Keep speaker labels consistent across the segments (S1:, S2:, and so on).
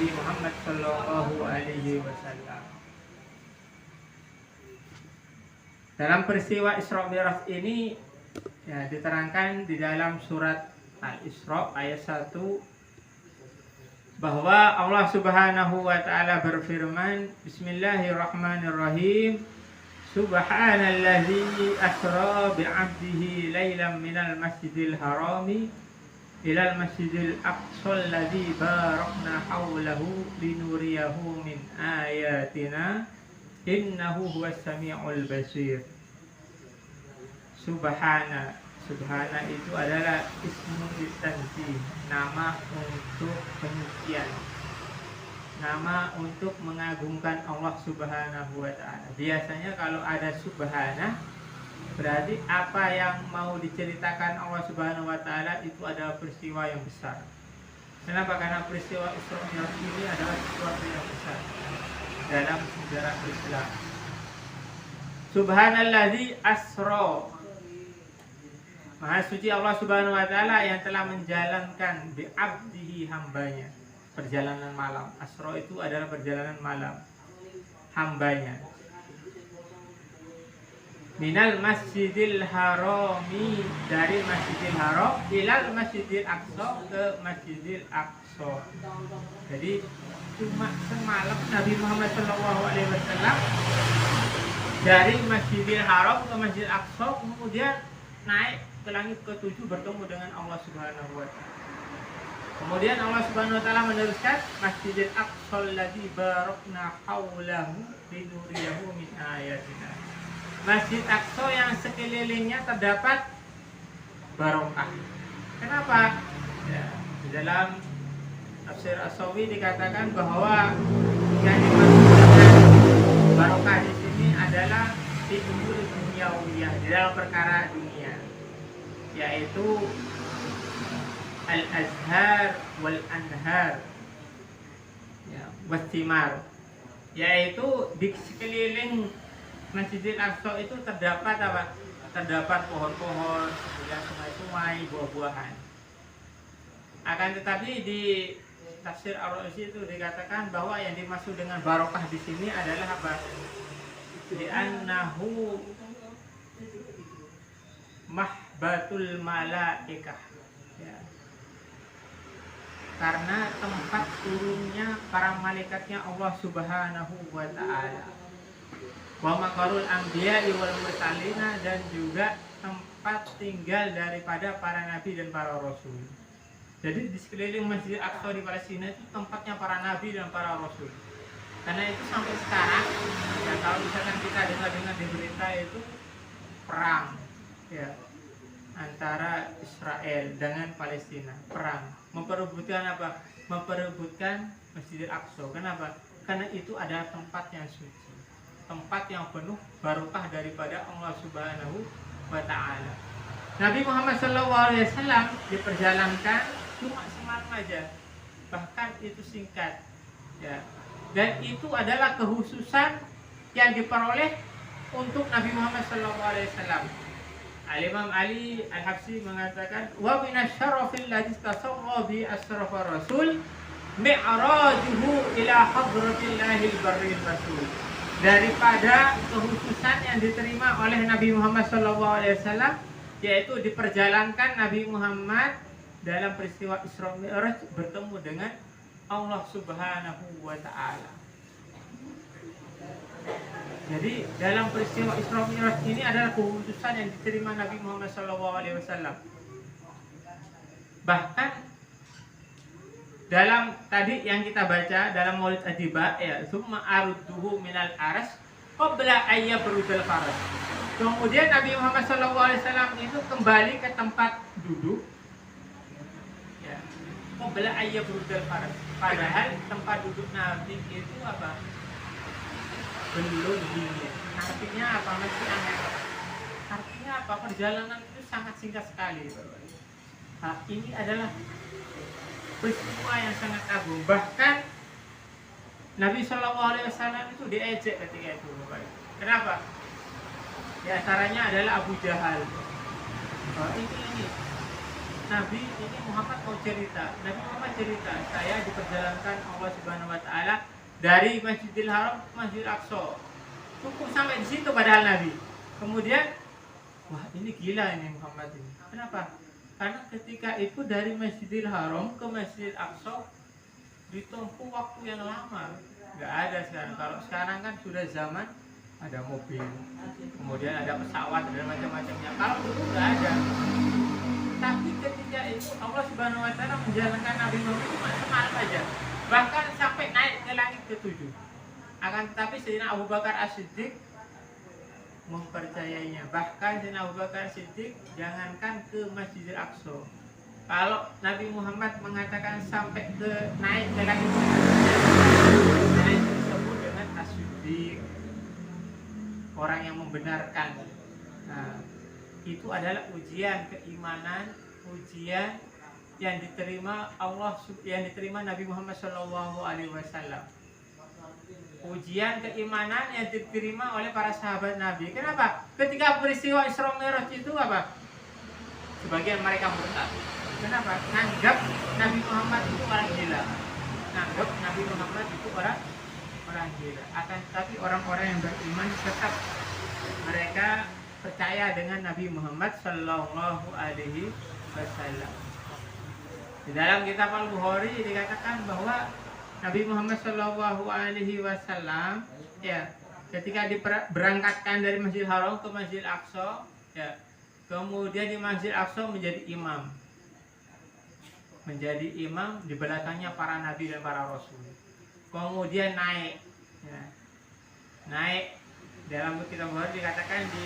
S1: Nabi Muhammad Shallallahu Alaihi Wasallam. Dalam peristiwa Isra Mi'raj ini ya, diterangkan di dalam surat Al-Isra ayat 1 bahwa Allah Subhanahu wa taala berfirman, Bismillahirrahmanirrahim. Subhanalladzi asra bi'abdihi lailan minal masjidil harami ilal masjidil aqsal ladzi barakna haulahu linuriyahu min ayatina innahu huwas samiul basir. Subhana itu adalah ismu istansi, nama untuk penyucian, nama untuk mengagungkan Allah Subhanahu wa ta'ala. Biasanya kalau ada subhana, berarti apa yang mau diceritakan Allah Subhanahu wa ta'ala itu adalah peristiwa yang besar. Kenapa? Karena peristiwa Isra Mi'raj ini adalah sesuatu yang besar dalam sejarah Islam. Subhanalladzi asra, Maha suci Allah Subhanahu wa taala yang telah menjalankan bi abdihi, hambanya, perjalanan malam. Asra itu adalah perjalanan malam hambanya. Minal masjidil harami, dari masjidil haram ilal masjidil aqsa, ke masjidil aqsa. Jadi cuma semalam Nabi Muhammad SAW dari masjidil haram ke masjidil aqsa, kemudian naik ke langit ke-7 bertemu dengan Allah Subhanahu wa taala. Kemudian Allah Subhanahu wa taala meneruskan Masjidil Aqsal ladzi barakna haulahu linuriyahu min ayatina. Masjid Aqsa yang sekelilingnya terdapat barokah. Kenapa? Ya, di dalam tafsir As-Sawi dikatakan bahwa yang dimaksudkan barokah di sini adalah di umur dunyawiyah, di dalam perkara dunia, yaitu al-azhar wal anhar, ya, wastimar, yaitu di sekeliling Masjidil Aqsa itu terdapat apa? Terdapat pohon-pohon, kemudian sungai-sungai, buah-buahan. Akan tetapi di tafsir Ar-Razi itu dikatakan bahwa yang dimaksud dengan barokah di sini adalah apa? Li'annahu mahbatul malaikah, ya. Karena tempat turunnya para malaikatnya Allah Subhanahu wa ta'ala. Wa maqarul anbiya'i wal mursalina, dan juga tempat tinggal daripada para nabi dan para rasul. Jadi di sekeliling Masjid Aqsa di Palestina itu tempatnya para nabi dan para rasul. Karena itu sampai sekarang, ya, kalau misalkan kita dengar di berita itu perang, ya, antara Israel dengan Palestina, perang, memperebutkan apa? Memperebutkan Masjidil Aqsa. Kenapa? Karena itu adalah tempat yang suci, tempat yang penuh barokah daripada Allah Subhanahu wa ta'ala. Nabi Muhammad SAW diperjalankan cuma semalam aja, bahkan itu singkat, ya. Dan itu adalah kekhususan yang diperoleh untuk Nabi Muhammad SAW. Al-Imam Ali Al-Habsyi mengatakan, wa minasyarafil ladzi tasawwa bi asrafar rasul mi'rajuhu ila hadratillahil barril rasul. Daripada kekhususan yang diterima oleh Nabi Muhammad SAW, yaitu diperjalankan Nabi Muhammad dalam peristiwa Isra Mi'raj bertemu dengan Allah Subhanahu wa ta'ala. Jadi dalam peristiwa Isra Mi'raj ini adalah kekhususan yang diterima Nabi Muhammad SAW. Bahkan dalam tadi yang kita baca dalam Maulid Adiba, ya, summa arudduhu minal aras qabla ayya berudal faras. Kemudian Nabi Muhammad SAW itu kembali ke tempat duduk, ya, qabla ayya berudal faras. Padahal tempat duduk Nabi itu apa? Belum dingin. Artinya apa? Masih aneh. Artinya apa? Perjalanan itu sangat singkat sekali. Nah, ini adalah peristiwa yang sangat agung. Bahkan Nabi SAW itu diejek ketika itu, Bapak. Kenapa? Di antaranya adalah Abu Jahal. Oh, ini Nabi ini Muhammad mau cerita. Nabi Muhammad cerita, saya diperjalankan Allah Subhanahu wa taala dari Masjidil Haram ke Masjidil Aqsa. Cukup sampai di situ padahal Nabi. Kemudian, wah ini gila ini Muhammad ini. Kenapa? Karena ketika itu dari Masjidil Haram ke Masjidil Aqsa ditempuh waktu yang lama. Nggak ada sekarang. Kalau sekarang kan sudah zaman ada mobil, kemudian ada pesawat dan macam-macamnya. Kalau dulu nggak ada. Tapi ketika itu Allah Subhanahu wa taala menjalankan Nabi Muhammad cuma semalam aja. Bahkan sampai naik ke langit ke-7. Akan tetapi Sayyidina Abu Bakar As-Siddiq mempercayainya. Bahkan Sayyidina Abu Bakar As-Siddiq jangankan ke Masjidil Aqsa. Kalau Nabi Muhammad mengatakan sampai ke naik ke langit ke-7, itu disebut dengan As-Siddiq. Orang yang membenarkan. Nah, itu adalah ujian keimanan, ujian yang diterima Allah, yang diterima Nabi Muhammad SAW. Ujian keimanan yang diterima oleh para sahabat Nabi. Kenapa? Ketika peristiwa Isra Mi'raj itu apa? Sebagian mereka murtad. Kenapa? Nanggap Nabi Muhammad itu orang gila. Nanggap Nabi Muhammad itu orang gila. Akan tetapi orang-orang yang beriman tetap mereka percaya dengan Nabi Muhammad Sallallahu Alaihi Wasallam. Di dalam kitab Al-Bukhari dikatakan bahwa Nabi Muhammad Sallallahu Alaihi Wasallam ya ketika diberangkatkan dari Masjidil Haram ke Masjidil Aqsa ya, kemudian di Masjidil Aqsa menjadi imam di belakangnya para nabi dan para rasul. Kemudian naik dalam kitab Bukhari dikatakan di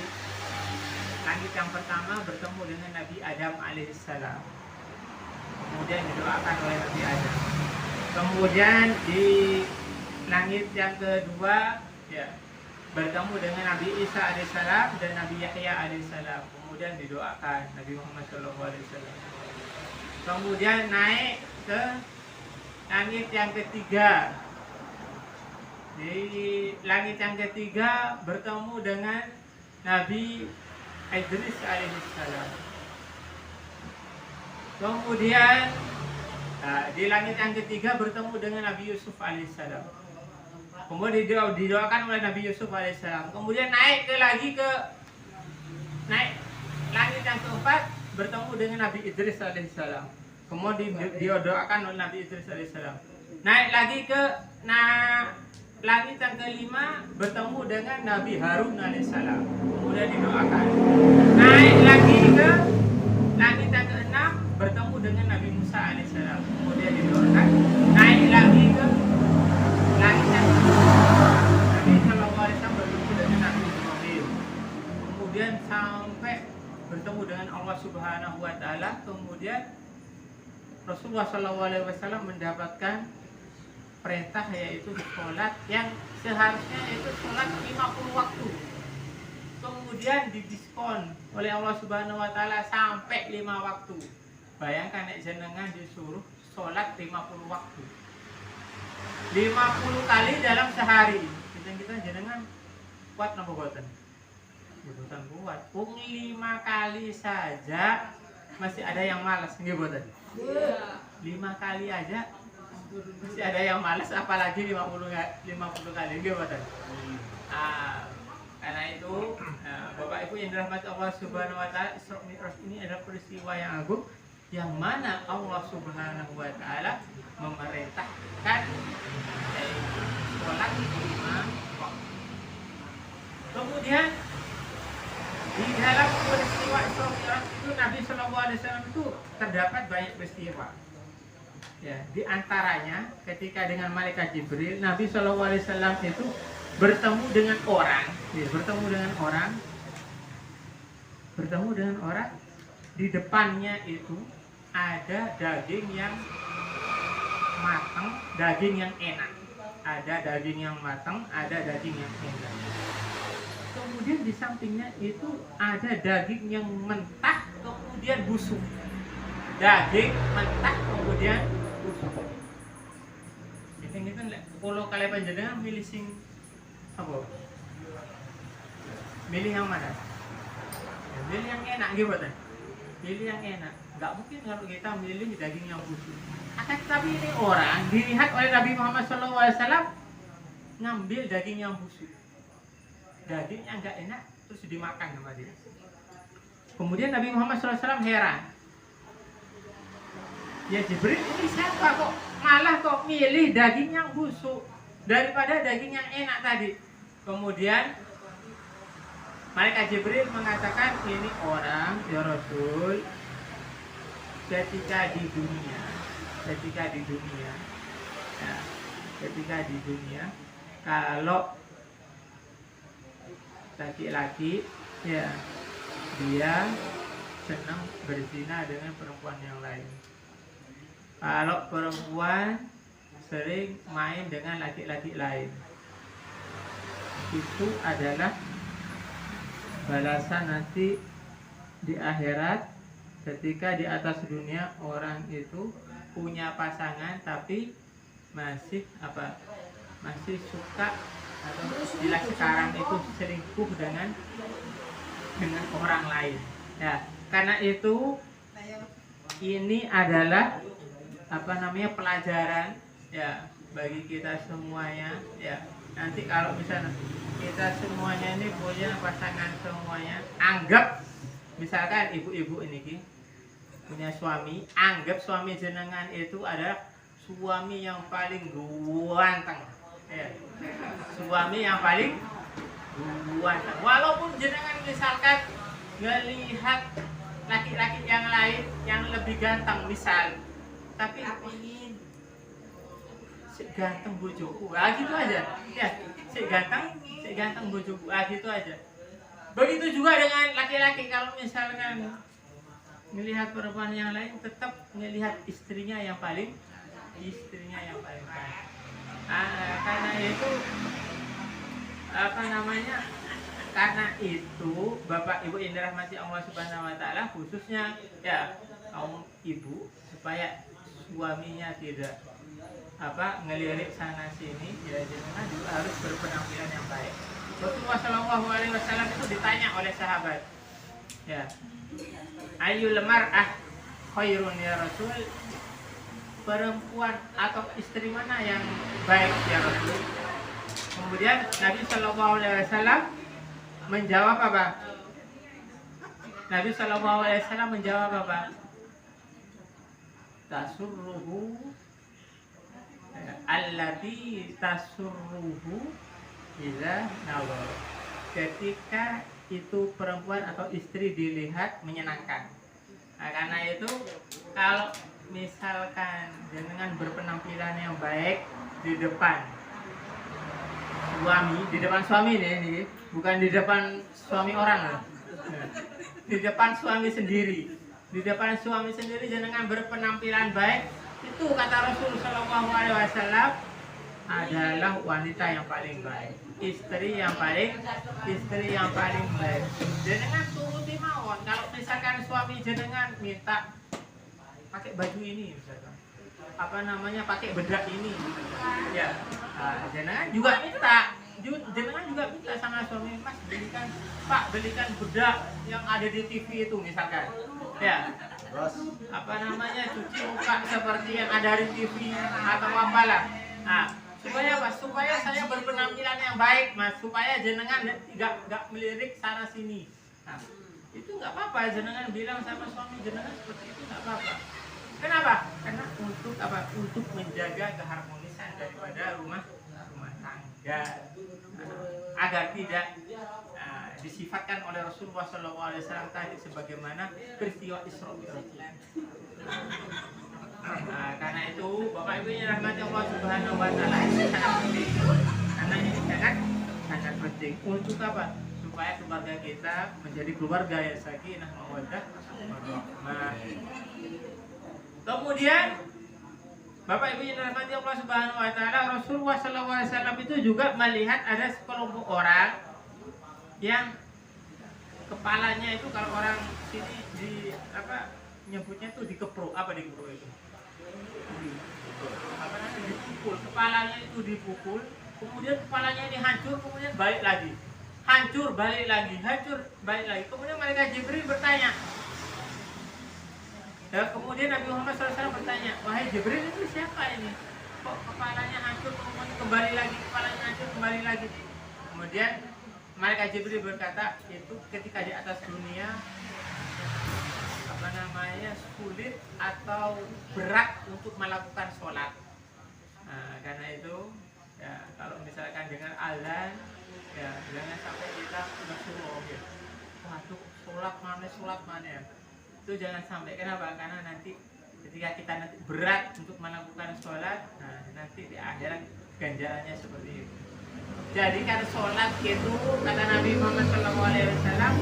S1: langit yang pertama bertemu dengan Nabi Adam alaihissalam. Kemudian didoakan oleh Nabi Adam. Kemudian di langit yang kedua ya bertemu dengan Nabi Isa alaihissalam dan Nabi Yahya alaihissalam. Kemudian didoakan Nabi Muhammad SAW. Kemudian naik ke langit yang ketiga. Di langit yang ketiga bertemu dengan Nabi Idris alaihissalam. Kemudian di langit yang ketiga bertemu dengan Nabi Yusuf alaihissalam. Kemudian didoakan oleh Nabi Yusuf alaihissalam. Kemudian naik langit yang keempat bertemu dengan Nabi Idris alaihissalam. Kemudian didoakan oleh Nabi Idris alaihissalam. Naik lagi ke langit yang kelima bertemu dengan Nabi Harun alaihissalam. Kemudian didoakan. Naik lagi ke langit yang keenam bertemu dengan Nabi Musa alaihissalam. Kemudian didoakan. Naik lagi ke langit yang Nabi Sallallahu Alaihi Wasallam bertemu dengan Nabi Ibrahim. Kemudian sampai bertemu dengan Allah Subhanahu Wa Taala. Kemudian Rasulullah Sallallahu Alaihi Wasallam mendapatkan perintah yaitu sholat yang seharusnya itu sholat 50 waktu. Kemudian didiskon oleh Allah Subhanahu Wa Taala sampai 5 waktu. Bayangkan jenengan disuruh sholat 50 waktu. 50 kali dalam sehari. Kita jenengan kuat napa boten? Boten kuat. 5 kali saja masih ada yang malas nggih boten? 5 kali aja masih ada yang malas, apalagi 50 kali nggih boten? Karena itu Bapak Ibu yang dirahmati Allah Subhanahu wa taala, Isra Mi'raj ini adalah peristiwa yang agung yang mana Allah Subhanahu wa taala memerintahkan sholat 5 waktu. Kemudian di dalam peristiwa Isra Mi'raj itu Nabi Sallallahu Alaihi Wasallam itu terdapat banyak peristiwa. Ya, di antaranya ketika dengan malaikat Jibril, Nabi Sallallahu Alaihi Wasallam itu bertemu dengan orang, di depannya itu ada daging yang matang, daging yang enak. Ada daging yang matang, ada daging yang enak. Kemudian di sampingnya itu ada daging yang mentah kemudian busuk. Daging mentah kemudian busuk. Itu kalau kalian panjenengan milih sing apa? Milih yang mana? Ya, milih yang enak gitu. Milih yang enak. Nggak mungkin kalau kita milih daging yang busuk. Akan tetapi ini orang dilihat oleh Nabi Muhammad SAW ngambil daging yang busuk, daging yang nggak enak, terus dimakan sama dia. Kemudian Nabi Muhammad SAW heran, ya Jibril, ini siapa kok malah kok milih daging yang busuk daripada daging yang enak tadi. Kemudian malaikat Jibril mengatakan, ini orang ya Rasul, ketika di dunia kalau laki-laki ya dia senang berzina dengan perempuan yang lain. Kalau perempuan sering main dengan laki-laki lain, itu adalah balasan nanti di akhirat. Ketika di atas dunia orang itu punya pasangan tapi masih suka, atau istilah sekarang itu selingkuh dengan orang lain. Ya, karena itu ini adalah pelajaran ya bagi kita semuanya ya. Nanti kalau misalnya kita semuanya ini punya pasangan semuanya, anggap misalkan ibu-ibu ini punya suami, anggap suami jenengan itu adalah suami yang paling ganteng ya. Suami yang paling ganteng, walaupun jenengan misalkan ngelihat laki-laki yang lain yang lebih ganteng misal, tapi ingin si ganteng bojoku, gitu aja ya, si ganteng bojoku, gitu aja. Begitu juga dengan laki-laki, kalau misalkan melihat perempuan yang lain tetap melihat istrinya yang paling baik. Karena itu karena itu Bapak Ibu yang dirahmati Allah Subhanahu wa taala, khususnya ya kaum ibu, supaya suaminya tidak ngelirik sana sini, ya jangan juga harus berpenampilan yang baik. Rasulullah SAW itu ditanya oleh sahabat, ya, ayyul mar'ah khairun ya Rasul, perempuan atau istri mana yang baik ya Rasul? Kemudian Nabi SAW menjawab apa? Nabi SAW menjawab apa? Tasurruhu allati tasurruhu idza nawar. Ketika itu perempuan atau istri dilihat menyenangkan. Nah, karena itu kalau misalkan dengan berpenampilan yang baik di depan suami ini, bukan di depan suami orang loh. Di depan suami sendiri. Di depan suami sendiri jenengan berpenampilan baik, itu kata Rasulullah SAW adalah wanita yang paling baik, istri yang paling baik. Jenengan turuti mawon. Kalau misalkan suami jenengan minta pakai baju ini, misalkan pakai bedak ini, ya, jenengan juga minta. Jenengan juga minta sama suami, Mas belikan bedak yang ada di TV itu misalkan, ya. Cuci muka seperti yang ada di TV atau apalah. Nah, supaya apa? Supaya saya berpenampilan yang baik, Mas. Supaya jenengan nggak melirik sana sini. Nah, itu nggak apa-apa. Jenengan bilang sama suami jenengan seperti itu nggak apa-apa. Kenapa? Karena untuk apa? Untuk menjaga keharmonisan daripada rumah tangga, agar tidak disifatkan oleh Rasulullah SAW tadi sebagaimana peristiwa Isra Mi'raj. Karena itu Bapak Ibu yang dirahmati Allah Subhanahu wa taala, ini sangat penting. Karena ini sangat penting untuk apa? Supaya keluarga kita menjadi keluarga yang sakinah mawaddah warahmah. Kemudian Bapak Ibu yang dirahmati Allah Subhanahu wa taala, Rasulullah SAW itu juga melihat ada sekelompok orang yang kepalanya itu, kalau orang sini nyebutnya tuh dikepruk, dikepruk itu? Dipukul, kepalanya itu dipukul, kemudian kepalanya ini hancur, kemudian balik lagi, hancur, balik lagi, hancur, balik lagi. Kemudian malaikat Jibril bertanya, Dan kemudian Nabi Muhammad SAW bertanya, wahai Jibril, itu siapa ini? Kok kepalanya hancur, kemudian kembali lagi, kepalanya hancur, kembali lagi. Kemudian malaikat Jibril berkata, itu ketika di atas dunia sulit atau berat untuk melakukan sholat. Nah, karena itu ya kalau misalkan dengan azan ya jangan sampai kita udah suruh ya. Waduh, sholat mana ya. Itu jangan sampai. Kenapa? Karena nanti ketika kita nanti berat untuk melakukan sholat, nah nanti di akhirat ganjarannya seperti itu. Jadi kan sholat itu kata Nabi Muhammad SAW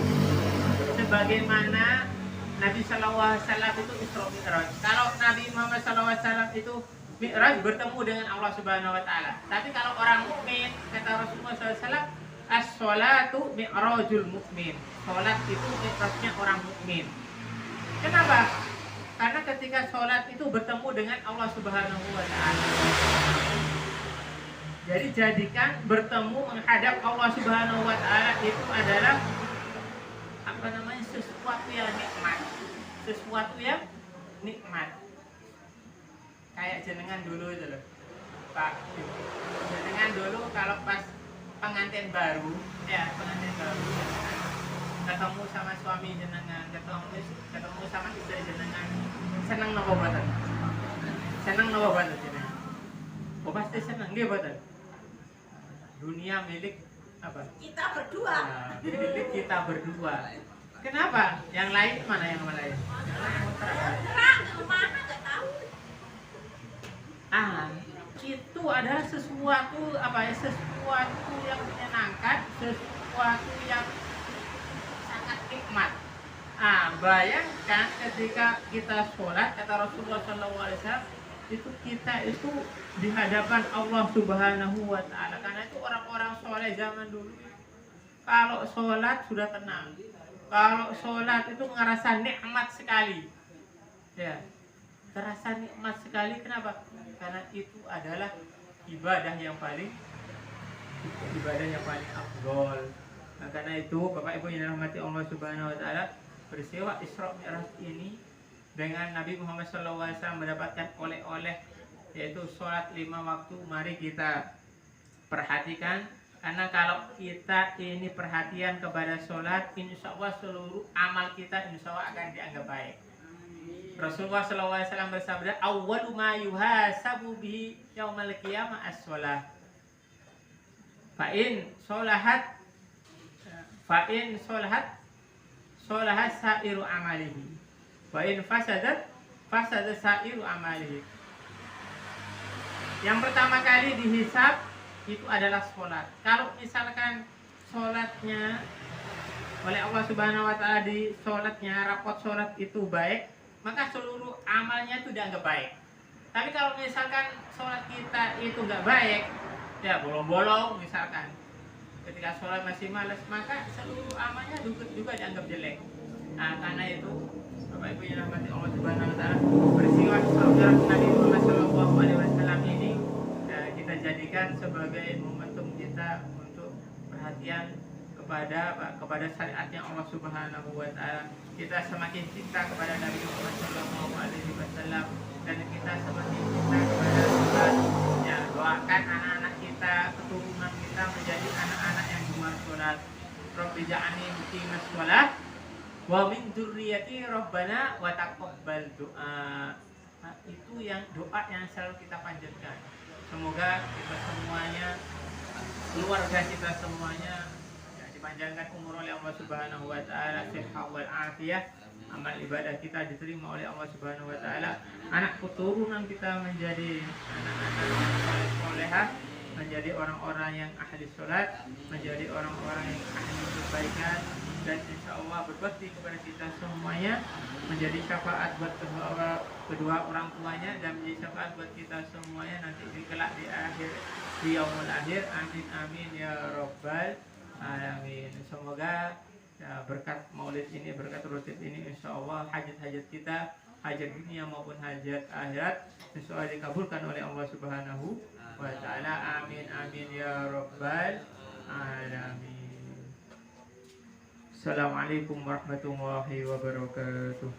S1: sebagaimana Nabi SAW itu Isra Mi'raj. Kalau Nabi Muhammad SAW itu Mi'raj bertemu dengan Allah Subhanahu Wa Taala. Tapi kalau orang mukmin kata Rasulullah SAW, as-sholatu mi'rajul mukmin. Sholat itu mi'rajnya orang mukmin. Kenapa? Karena ketika sholat itu bertemu dengan Allah Subhanahu Wa Taala. Jadi jadikan bertemu menghadap Allah Subhanahu Wa Taala itu adalah sesuatu yang nikmat, sesuatu yang nikmat. Kayak jenengan dulu itu loh, Pak. Jenengan dulu kalau pas pengantin baru, ketemu sama suami jenengan, ketemu sama istri jenengan, seneng nopo boten? Seneng nopo boten jenengan? Oh pasti seneng, nggih boten? Dunia milik apa? Kita berdua. Nah, milik kita berdua. Kenapa? Yang lain mana yang lain? Mana nggak tahu. Itu adalah sesuatu sesuatu yang menyenangkan, sesuatu yang sangat nikmat. Bayangkan ketika kita sholat, kata Rasulullah SAW, itu kita itu di hadapan Allah Subhanahu Wa Taala. Karena itu orang-orang soleh zaman dulu kalau sholat sudah tenang. Kalau sholat itu ngerasa nikmat sekali, ya, terasa nikmat sekali. Kenapa? Karena itu adalah ibadah yang paling afdol. Nah, karena itu Bapak Ibu yang dirahmati Allah Subhanahu Wa Taala, peristiwa Isra Mi'raj ini dengan Nabi Muhammad SAW mendapatkan oleh-oleh yaitu sholat 5 waktu. Mari kita perhatikan. Karena kalau kita ini perhatian kepada sholat, insya Allah seluruh amal kita insya Allah akan dianggap baik. Rasulullah SAW bersabda, awwalu ma yuhasabu bihi yaumal qiyamah as-sholah. Fa'in sholahat sa'iru amalihi. Fa'in fasadat sa'iru amalihi. Yang pertama kali dihisab itu adalah sholat. Kalau misalkan sholatnya oleh Allah Subhanahu Wa Taala di sholatnya, rapot sholat itu baik, maka seluruh amalnya itu dianggap baik. Tapi kalau misalkan sholat kita itu nggak baik, ya bolong-bolong misalkan, ketika sholat masih malas, maka seluruh amalnya juga dianggap jelek. Nah, karena itu Bapak Ibu yang dirahmati Allah Subhanahu Wa Taala, peristiwa Isra Mi'raj Nabi Muhammad SAW ini kita jadikan sebagai momentum kita untuk perhatian kepada syariatnya Allah Subhanahu Wa Taala. Kita semakin cinta kepada Nabi Muhammad SAW dan kita semakin cinta kepada Tuhan. Ya, doakan anak-anak kita, keturunan kita menjadi anak-anak yang gemar sholat. Rabbi ja'alni muqimas shalah wa min dzurriyyati rabbana wa taqabbal du'a. Itu yang doa yang selalu kita panjatkan. Semoga kita semuanya, keluarga kita semuanya ya, dipanjangkan umur oleh Allah Subhanahu Wa Taala, sehat wal afiyah, amal ibadah kita diterima oleh Allah Subhanahu Wa Taala, anak keturunan kita menjadi anak-anak yang solehah, menjadi orang-orang yang ahli sholat, menjadi orang-orang yang ahli kebaikan, dan insya Allah berbakti kepada kita semuanya, menjadi syafaat buat kedua orang tuanya, dan menjadi syafaat buat kita semuanya nanti kelak di akhir, di yaumul akhir. Amin amin ya rabbal alamin. Semoga ya, berkat maulid ini, berkat rutin ini, insya Allah hajat-hajat kita, hajat dunia maupun hajat akhirat, insya Allah dikabulkan oleh Allah Subhanahu Wa Taala. Amin amin ya rabbal alamin. Assalamualaikum warahmatullahi wabarakatuh.